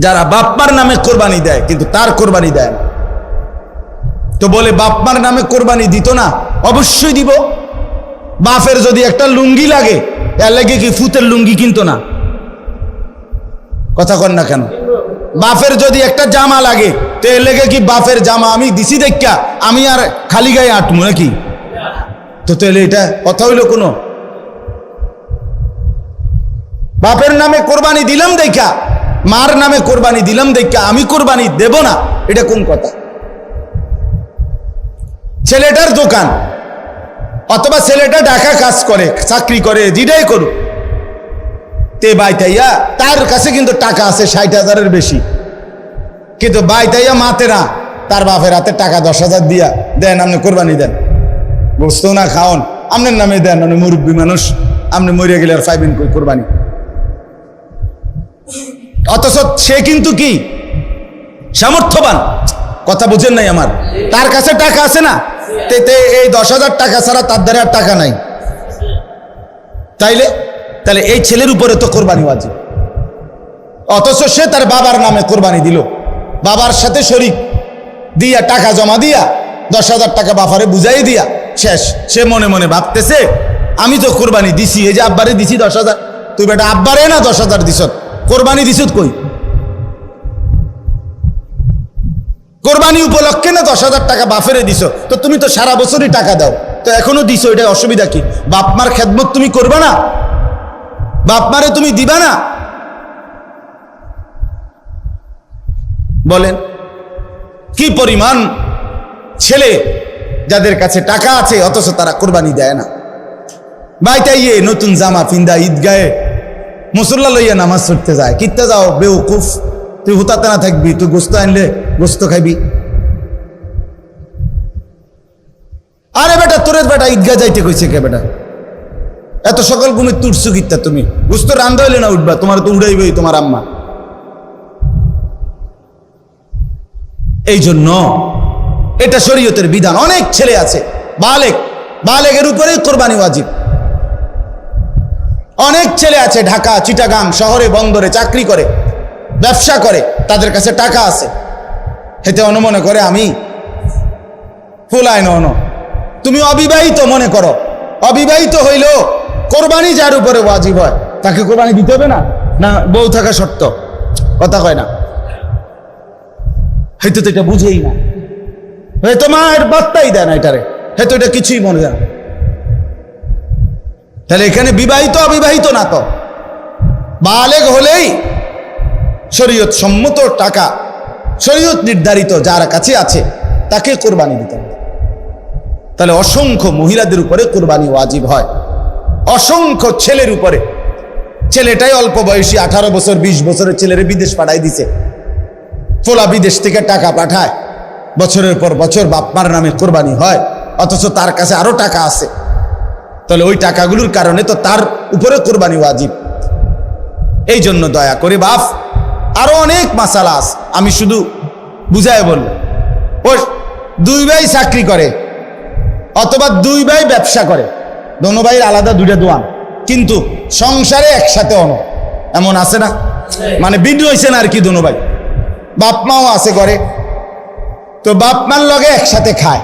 যারা বাপমার নামে কোরবানি দেয় কিন্তু তার কোরবানি দেয় না। তো বলে বাপমার নামে কোরবানি দিত না, অবশ্যই দিব। বাপের যদি একটা লুঙ্গি লাগে, এর লাগে কি ফুতের লুঙ্গি কিনতো না? কথা কন না কেন? বাপের যদি একটা জামা লাগে, তো এর লেগে কি বাপের জামা আমি দিছি দেখা আমি আর খালি গায়ে আটমু নাকি? তো তাহলে এটা কথা হইল কোনো? বাপের নামে কোরবানি দিলাম দেখা, মার নামে কোরবানি দিলাম দেখা আমি কোরবানি দেব না, এটা কোন কথা? ছেলেটার দোকান অথবা ছেলেটা ঢাকা কাজ করে, চাকরি করে, যেটাই করুক, তে বাইতাইয়া তার কাছে কিন্তু টাকা আছে 60,000-এর বেশি, কিন্তু বাইতাইয়া মাতে না, তার বাপের হাতে টাকা 10,000 দিয়া দেন, আপনি কোরবানি দেন, গোস্ত না খাওন, আপনার নামে দেন, আপনি মুরব্বী মানুষ, আপনি মরিয়া গেলে আর পাইবেন কই কোরবানি? অথচ সে কিন্তু কি সামর্থ্যবান, কথা বুঝেন নাই আমার? তার কাছে টাকা আছে না, এই 10,000 টাকা ছাড়া তার দ্বারা আর টাকা নাই। তাহলে এই ছেলের উপরে তো কোরবানি ওয়াজিব। অথচ সে তার বাবার নামে কোরবানি দিল, বাবার সাথে শরীক দিয়া টাকা জমা দিয়া 10,000 টাকা বাবারে বুঝাই দিয়া শেষ। সে মনে মনে ভাবতেছে আমি তো কোরবানি দিছি, এই যে আব্বারে দিছি 10,000, তুই বেটা আব্বারে না 10,000 দিছ, কোরবানি দিছ কই? কোরবানি উপলক্ষে না 10,000 টাকা বাপেরে দিছ, তো তুমি তো সারা বছরই টাকা দাও, তো এখনো দিছো, এটা অসুবিধা কি? বাপমার খেদমত তুমি করবা না? বাপমারে তুমি দিবা না? বলেন কি পরিমাণ ছেলে যাদের কাছে টাকা আছে অথচ তারা কোরবানি দেয় না। বাইতাইয়ে নতুন জামা ফিন্দা ঈদগাহে মুসল্লা লইয়া নামাজ পড়তে যায়, কিত্তে যাও বেউকুফ, তুই হুতাতে না থাকবি, তুই গোস্ত আনলে গোস্ত খাইবি। আরে বেটা তোরে বেটা ঈদগাহ যাইতে কইছে কে বেটা? এত সকাল ঘুমে তুটছু কিত্তা তুমি? গোস্ত রান্ধা হইলে না উঠবা, তোমার তো উড়াইবেই তোমার আম্মা। এই জন্য এটা শরীয়তের বিধান। অনেক ছেলে আছে বালেগের উপরেই কোরবানি ওয়াজিব। অনেক ছেলে আছে ঢাকা, চিটাগাং শহরে, বন্দরে চাকরি করে, ব্যবসা করে, তাদের কাছে টাকা আছে, হেতে অনুমনে করে আমি ফুলাই ন। তুমি অবিবাহিত মনে করো, অবিবাহিত হইলেও কোরবানি যার উপরে ওয়াজিব হয় তাকে কোরবানি দিতে হবে না? না বউ থাকা শর্ত? কথা কয় না, হয়তো তো এটা বুঝেই না, হয়তো মায়ের বার্তাই দেয় না এটারে, হয়তো এটা কিছুই মনে যায় না। তাহলে এখানে বিবাহিত অবিবাহিত না, তো বালেগ হলেই শরীয়ত সম্মত টাকা, শরীয়ত নির্ধারিত যার কাছে আছে তাকে কোরবানি দিতে হবে। তাহলে অসংখ্য মহিলাদের উপরে কোরবানি ওয়াজিব হয়, অসংখ্য ছেলের উপরে। ছেলেটাই অল্প বয়সী 18 বছর 20 বছরের ছেলেরে বিদেশ পাঠাই দিছে, ফোলা বিদেশ থেকে টাকা পাঠায়, বছরের পর বছর বাপমার নামে কোরবানি হয়, অথচ তার কাছে আরো টাকা আছে। তাহলে ওই টাকাগুলোর কারণে তো তার উপরে কোরবানি ওয়াজিব। এই জন্য দয়া করে বাপ, আরো অনেক মাসালা আছে, আমি শুধু বুঝায় বলল। ও 2 ভাই চাকরি করে অথবা 2 ভাই ব্যবসা করে, দোনো ভাইয়ের আলাদা 2টা দোয়ান, কিন্তু সংসারে একসাথে অন, এমন আছে না? মানে বিদ্রোহ হয়েছে না আর কি, দোনো ভাই, বাপ মাও আছে করে, তো বাপ মার লগে একসাথে খায়।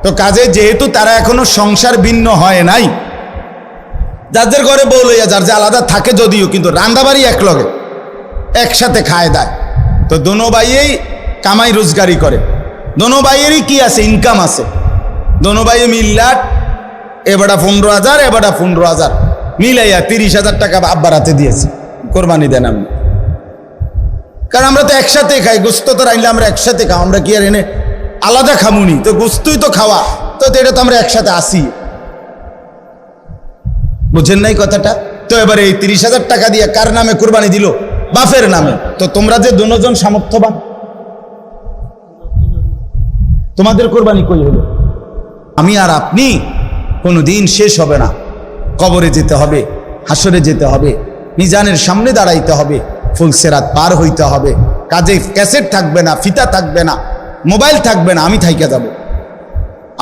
তো কাজে যেহেতু তারা এখনো সংসার ভিন্ন হয় নাই, যাদের ঘরে বউ লইয়া যার যে আলাদা থাকে যদিও, কিন্তু রান্দাবাড়ি এক লগে একসাথে খায় দেয়, তো দোনো ভাইয়েই কামাই রোজগারি করে, দোনো ভাইয়েরই কি আছে, ইনকাম আছে, দোনো ভাইয়ে মিল্লাট, এবারটা 15,000 এবারটা 15,000 মিলাইয়া 30,000 টাকা আব্বার হাতে দিয়েছে, কোরবানি দেন আপনি। কারণ আমরা তো একসাথে খাই, গোস্ত তো রাইলে আমরা একসাথে খাও, আমরা কি আর এনে আলাদা খামুনি? তো গোস্তই তো খাওয়া, তো এটা তো আমরা একসাথে আসি, বুঝেন নাই কথাটা? তো এবারে এই 30,000 টাকা দিয়ে কার নামে কোরবানি দিল? বাপের নামে। তো তোমরা যে দুজন সামর্থ্যবান, তোমাদের কোরবানি কই হলো? আমি আর আপনি কোনোদিন শেষ হবে না, কবরে যেতে হবে, হাসরে যেতে হবে, মিজানের সামনে দাঁড়াইতে হবে, ফুলসেরাত পার হইতে হবে, কাজে ক্যাসেট থাকবে না, ফিতা থাকবে না, মোবাইল থাকবে না, আমি থাইকা যাব।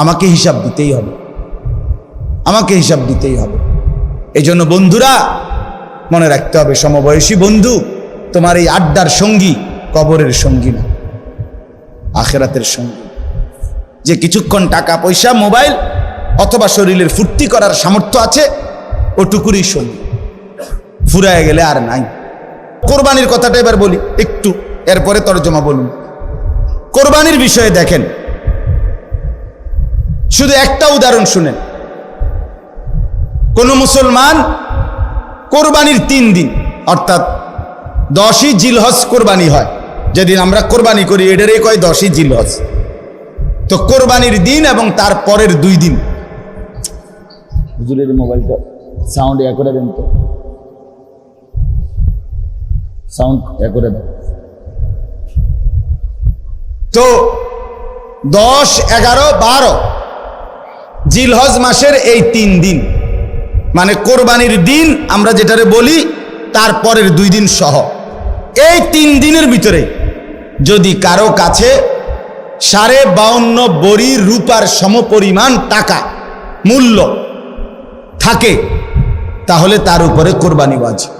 আমাকে হিসাব দিতেই হবে, আমাকে হিসাব দিতেই হবে। এই জন্য বন্ধুরা মনে রাখতে হবে, সমবয়সী বন্ধু তোমার এই আড্ডার সঙ্গী কবরের সঙ্গী না, আখিরাতের সঙ্গী। যে কিছুক্ষণ টাকা পয়সা মোবাইল অথবা শরীরের ফুর্তি করার সামর্থ্য আছে ওটুকুরই সঙ্গী, ফুরায় গেলে আর নাই। কোরবানির কথাটা এবার বলি একটু, এরপরে তরজমা বলুন। কোরবানির বিষয়ে দেখেন, শুধু একটা উদাহরণ শুনেন। কোন মুসলমান কোরবানির 3 দিন অর্থাৎ 10ই জিলহজ কোরবানি হয়, যেদিন আমরা কোরবানি করি এটারই কয় 10ই জিলহজ। তো কোরবানির দিন এবং তার পরের 2 দিন, হুজুরের মোবাইলটা সাউন্ড করে দেন তো, সাউন্ড করে দেন। তো 10, 11, 12 জিলহজ মাসের এই 3 দিন মানে কোরবানির দিন আমরা যেটারে বলি তার পরের 2 দিন সহ, এই 3 দিনের ভিতরে যদি কারো কাছে 52.5 বড়ি রূপার সমপরিমাণ টাকা মূল্য থাকে তাহলে তার উপরে কোরবানি ওয়াজিব।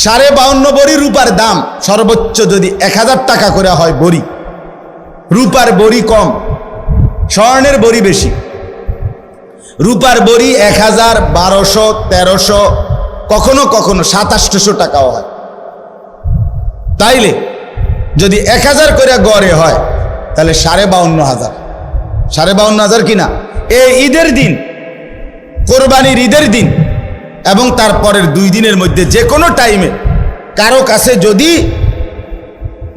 52.5 বড়ি রূপার দাম সর্বোচ্চ যদি 1000 টাকা করে হয় বড়ি, রূপার বড়ি কম, স্বর্ণের বড়ি বেশি। রূপার বড়ি 1000, 1200, 1300, কখনো কখনো 2700 টাকাও হয়। তাইলে যদি 1000 করে গড়ে হয় তাহলে 52,500, 52,500 কিনা। এই ঈদের দিন, কোরবানির ঈদের দিন এবং তারপরের 2 দিনের মধ্যে যে কোনো টাইমে কারো কাছে যদি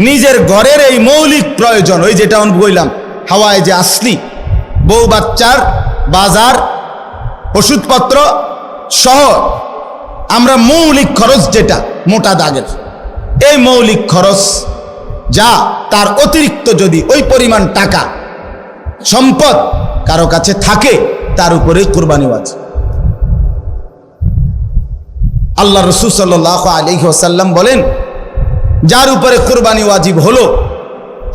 নিজের ঘরের এই মৌলিক প্রয়োজন, ওই যেটা আমি বললাম হাওয়ায় যে আসলি, বউ বাচ্চার বাজার, ওষুধপত্র সহ আমরা মৌলিক খরচ যেটা মোটা দাগের, এই মৌলিক খরচ যা তার অতিরিক্ত যদি ওই পরিমাণ টাকা সম্পদ কারো কাছে থাকে তার উপরে কোরবানি ওয়াজিব। আল্লাহ রাসূল সাল্লাল্লাহু আলাইহি ওয়াসাল্লাম বলেন, যার উপরে কোরবানি ওয়াজিব হলো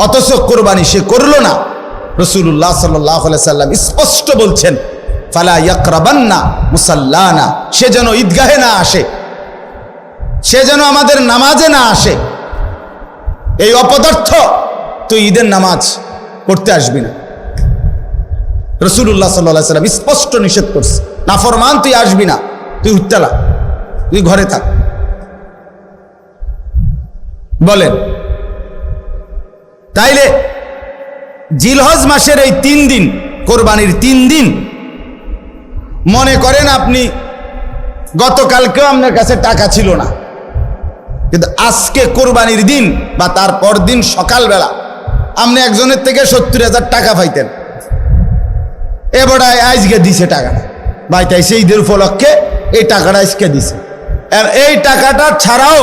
অথচ কোরবানি সে করলো না, রাসূলুল্লাহ সাল্লাল্লাহু আলাইহি ওয়াসাল্লাম স্পষ্ট বলছেন, ফালা ইয়াকরাবান্না মুসাল্লানা, সে যেন ঈদগাহে না আসে, সে যেন আমাদের নামাজে না আসে। এই অপদার্থ তুই ঈদের নামাজ পড়তে আসবি না, রাসূলুল্লাহ সাল্লাল্লাহু আলাইহি ওয়াসাল্লাম স্পষ্ট নিষেধ করছে। নাফরমান তুই আসবি না, তুই উত্তালা, তুই ঘরে থাক। বলেন, তাইলে জিলহজ মাসের এই 3 দিন, কোরবানির 3 দিন, মনে করেন আপনি গতকালকেও আপনার কাছে টাকা ছিল না, কিন্তু আজকে কোরবানির দিন বা তারপর দিন সকালবেলা আপনি একজনের থেকে 70,000 টাকা পাইতেন, এবার আজকে দিছে টাকাটা, ভাই তাই সেই ঈদের উপলক্ষে এই টাকাটা আজকে দিছে। আর এই টাকাটা ছাড়াও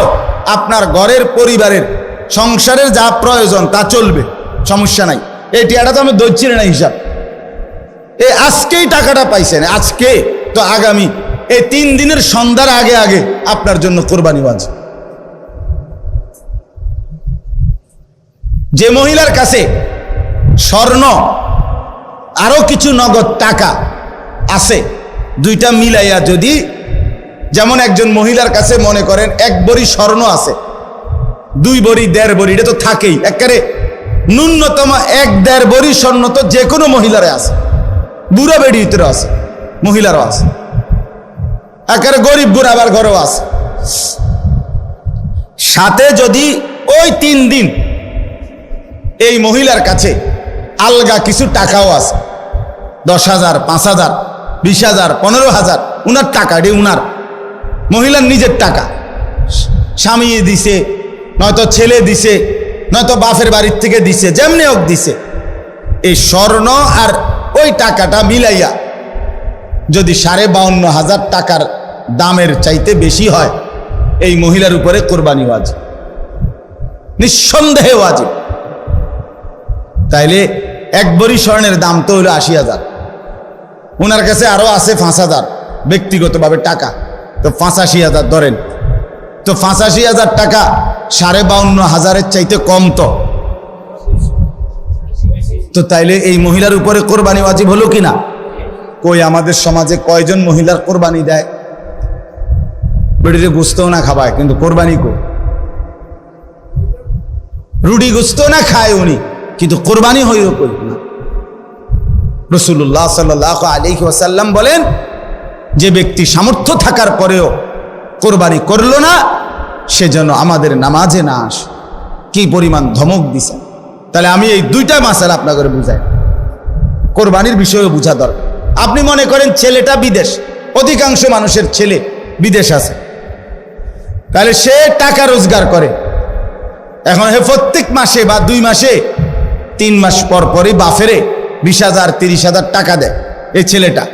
আপনার ঘরের পরিবারের সংসারের যা প্রয়োজন তা চলবে, সমস্যা নাই। এই টাকাটা তো আমি ধরছি না হিসাব, এই আজকেই টাকাটা পাইছেন, আজকে তো আগামী এই 3 দিনের সন্ধ্যার আগে আগে আপনার জন্য কোরবানি ওয়াজিব। যে মহিলার কাছে স্বর্ণ আরো কিছু নগদ টাকা আছে, 2টা মিলাইয়া যদি, যেমন একজন মহিলার কাছে মনে করেন 1 বড়ি স্বর্ণ আছে, 2 বড়ি 1.5 বড়ি, এটা তো থাকেই, একেবারে ন্যূনতম 1-1.5 বড়ি স্বর্ণ তো যে কোনো মহিলারে আছে, বুড়া বেড়ি ভিতরে আছে, মহিলারও আছে, একেবারে গরিব বুড়া আবার ঘরেও আছে। সাথে যদি ওই 3 দিন এই মহিলার কাছে আলগা কিছু টাকাও আছে, 10,000, 5,000, 20,000, 15,000, উনার টাকা, এটি উনার মহিলার নিজের টাকা, স্বামী দিছে, নয়তো ছেলে দিছে, নয়তো বাপের বাড়ির থেকে দিছে, যেমনি হোক দিছে, এই স্বর্ণ আর ওই টাকাটা মিলাইয়া যদি 52,500 টাকার দামের চাইতে বেশি হয়, এই মহিলার উপরে কোরবানি ওয়াজিব, নিঃসন্দেহে ওয়াজিব। তাইলে 1 বড়ি স্বর্ণের দাম তো হলো 80,000, ওনার কাছে আরো আছে 5,000 ব্যক্তিগতভাবে টাকা, তো 85,000 ধরেন, তো 85,000 টাকা 52,500-এর চাইতে কম তো তাইলে এই মহিলার উপরে কোরবানি ওয়াজিব হলো কিনা? কই আমাদের সমাজে কয়জন মহিলার কোরবানি দেয়? বেড়িতে গুস্তও না খাবায়, কিন্তু কোরবানি কো রুটি গোস্ত না খায় উনি, কিন্তু কোরবানি হইল কই না। রাসূলুল্লাহ সাল্লাল্লাহু আলাইহি ওয়াসাল্লাম বলেন, যে ব্যক্তি সামর্থ্য থাকার পরেও কোরবানি করলো না, সে যেন আমাদের নামাজে না আসে। কি পরিমাণ ধমক দিছে! তাহলে আমি এই দুইটা মাসালা আপনাকে বুঝাই, কোরবানির বিষয়ে বোঝা দরকার। আপনি মনে করেন ছেলেটা বিদেশ, অধিকাংশ মানুষের ছেলে বিদেশ আছে, তাহলে সে টাকা রোজগার করে। এখন হে প্রত্যেক মাসে বা 2 মাসে 3 মাস পর পরই বাফেরে 20,000 30,000 টাকা দেয়। এই ছেলেটা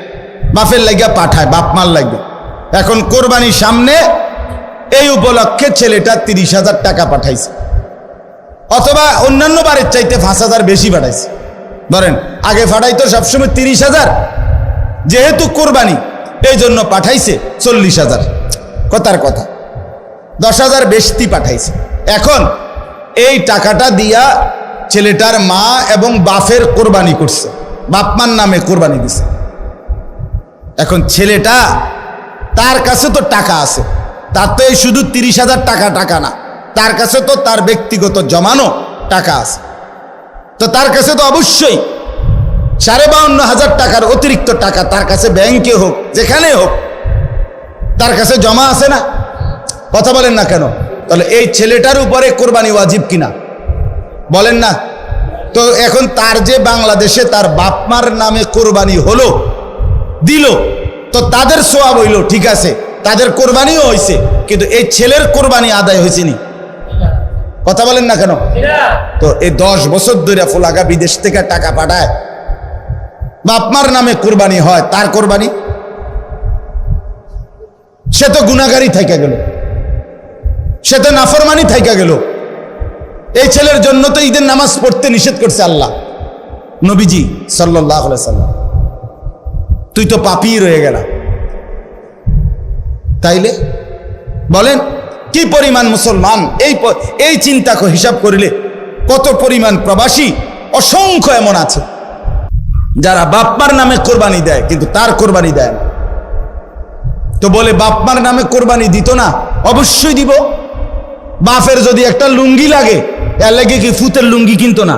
বাফের লাগিয়া পাঠায়, বাপ মার লাগে। এখন কোরবানির সামনে এই উপলক্ষে ছেলেটা 30,000 টাকা পাঠাইছে, অথবা অন্যান্য বারের চাইতে 5,000 বেশি পাঠাইছে। ধরেন আগে পাঠাইতো সবসময় 30,000, যেহেতু কোরবানি এই জন্য পাঠাইছে 40,000। কথার কথা 10,000 বেশি পাঠাইছে। এখন এই টাকাটা দিয়া ছেলেটার মা এবং বাপের কোরবানি করছে, বাপমার নামে কোরবানি দিছে। এখন ছেলেটা, তার কাছে তো টাকা আছে, তার তো এই শুধু 30,000 টাকা না, তার কাছে তো তার ব্যক্তিগত জমানো টাকা আছে। তো তার কাছে তো অবশ্যই 52,500 টাকার অতিরিক্ত টাকা তার কাছে ব্যাংকে হোক যেখানে হোক তার কাছে জমা আছে না? কথা বলেন না কেন? তাহলে এই ছেলেটার উপরে কোরবানি ওয়াজিব কিনা বলেন না? তো এখন তার যে বাংলাদেশে তার বাপমার নামে কোরবানি হলো, দিল, তো তাদের সওয়াব হইল, ঠিক আছে, তাদের কোরবানিও হয়েছে, কিন্তু এই ছেলের কোরবানি আদায় হয়েছে নি? কথা বলেন না কেন? তো এই 10 বছর ধরে ফোলাগা বিদেশ থেকে টাকা পাঠায়, বাপমার নামে কোরবানি হয়, তার কোরবানি? সে তো গুনাহগারী থাইকা গেল, সে তো নাফরমানি থাইকা গেল। এই ছেলের জন্য তো ঈদের নামাজ পড়তে নিষেধ করছে আল্লাহ, নবীজি সাল্লাল্লাহু আলাইহি সাল্লাম। তুই তো পাপী রয়ে গেলা। তাইলে বলেন কি পরিমাণ মুসলমান এই চিন্তা হিসাব করিলে কত পরিমাণ প্রবাসী অসংখ্য এমন আছে যারা বাপমার নামে কোরবানি দেয় কিন্তু তার কোরবানি দেয় না। তো বলে বাপমার নামে কোরবানি দিত না? অবশ্যই দিব। বাপের যদি একটা লুঙ্গি লাগে, এর লাগে কি ফুতের লুঙ্গি কিনতো না?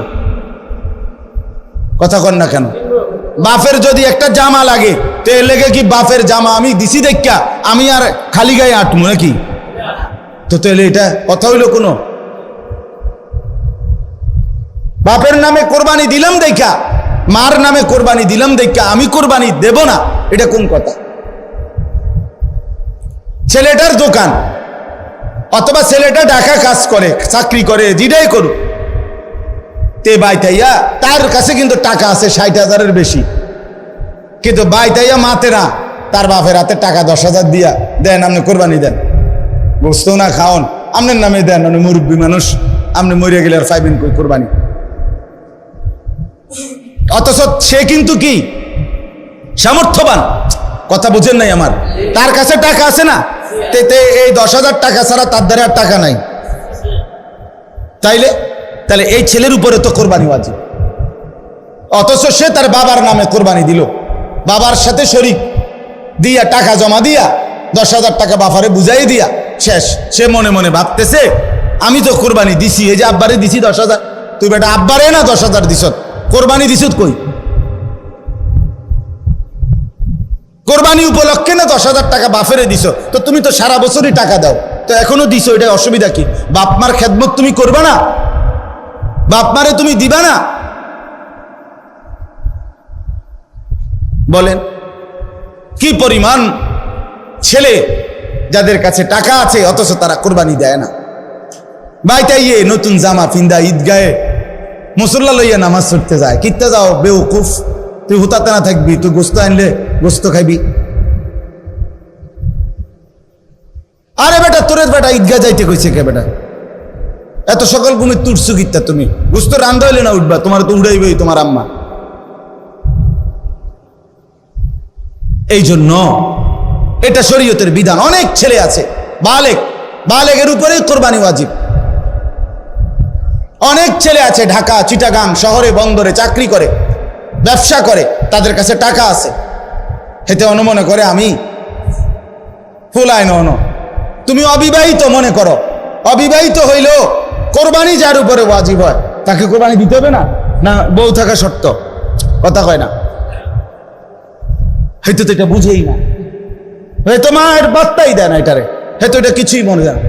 কথা কন না কেন? বাপের যদি একটা জামা লাগে, তো এর লেগে কি বাপের জামা আমি দিছি দেখা আমি আর খালি গায়ে আটমু নাকি? তো তাহলে এটা কথা হইল কোনো? বাপের নামে কোরবানি দিলাম দেখা, মার নামে কোরবানি দিলাম দেখা আমি কোরবানি দেব না, এটা কোন কথা? ছেলেটার দোকান অথবা ছেলেটা ঢাকা কাজ করে, চাকরি করে, যেটাই করুক, তে বাইতাইয়া তার কাছে কিন্তু টাকা আছে 60,000-এর বেশি, কিন্তু বাইতাইয়া মাতে না, তার বাপের হাতে টাকা 10,000 দিয়া দেন, আপনি কোরবানি দেন, বুঝতো না খাওন আপনার নামে দেন, আপনি মুরব্বী মানুষ, আপনি মরিয়া গেলে আর পাইবেন কই কোরবানি? অথচ সে কিন্তু কি সামর্থ্যবান, কথা বুঝেন নাই আমার? তার কাছে টাকা আছে না, এই 10,000 টাকা ছাড়া তার দ্বারা আর টাকা নাই। তাহলে এই ছেলের উপরে তো কোরবানি ওয়াজিব, অথচ সে তার বাবার নামে কোরবানি দিল, বাবার সাথে শরীক দিয়া টাকা জমা দিয়া 10,000 টাকা বাফারে বুঝাই দিয়া শেষ। সে মনে মনে ভাবতেছে আমি তো কোরবানি দিছি, এই যে আব্বারে দিছি 10,000, তুই বেটা আব্বারে না 10,000 দিস, কোরবানি দিস কই? কোরবানি উপলক্ষে না 10,000 টাকা বাফেরে দিছ, তো তুমি তো সারা বছরই টাকা দাও, তো এখনো দিছো, এটা অসুবিধা কি? বাপমার খেদমত তুমি করবা না? বাপমারে তুমি দিবা না? বলেন কি পরিমাণ ছেলে যাদের কাছে টাকা আছে অথচ তারা কোরবানি দেয় না। বাইতাইয়ে নতুন জামা ফিন্দা ঈদগাহে মুসল্লা লইয়া নামাজ পড়তে যায়, কিত্তে যাও বেউকুফ, তুই হুতাতে না থাকবি, তুই গোস্ত আনলে গোস্ত খাইবি। আরে বেটা তোরে বেটা ঈদগাহ যাইতে কইছে কে বেটা? এত সকাল ঘুমে তুটছু কিত্তা তুমি? গোস্ত রান্ধা হইলে না উঠবা, তোমার তো উড়াইবেই তোমার আম্মা। এই জন্য এটা শরীয়তের বিধান। অনেক ছেলে আছে বালেগের উপরে কোরবানি ওয়াজিব। অনেক ছেলে আছে ঢাকা, চিটাগাং শহরে, বন্দরে চাকরি করে, ব্যবসা করে, তাদের কাছে টাকা আছে, হেতে মনে করে আমি ফুলায় ন। তুমি অবিবাহিত মনে করো, অবিবাহিত হইলেও কোরবানি যার উপরে ওয়াজিব হয় তাকে কোরবানি দিতে হবে না? না বউ থাকা শর্ত? কথা কয় না, হয়তো তো এটা বুঝেই না, হয়তো মায়ের বার্তাই দেয় না এটারে, হয়তো এটা কিছুই মনে হয় না।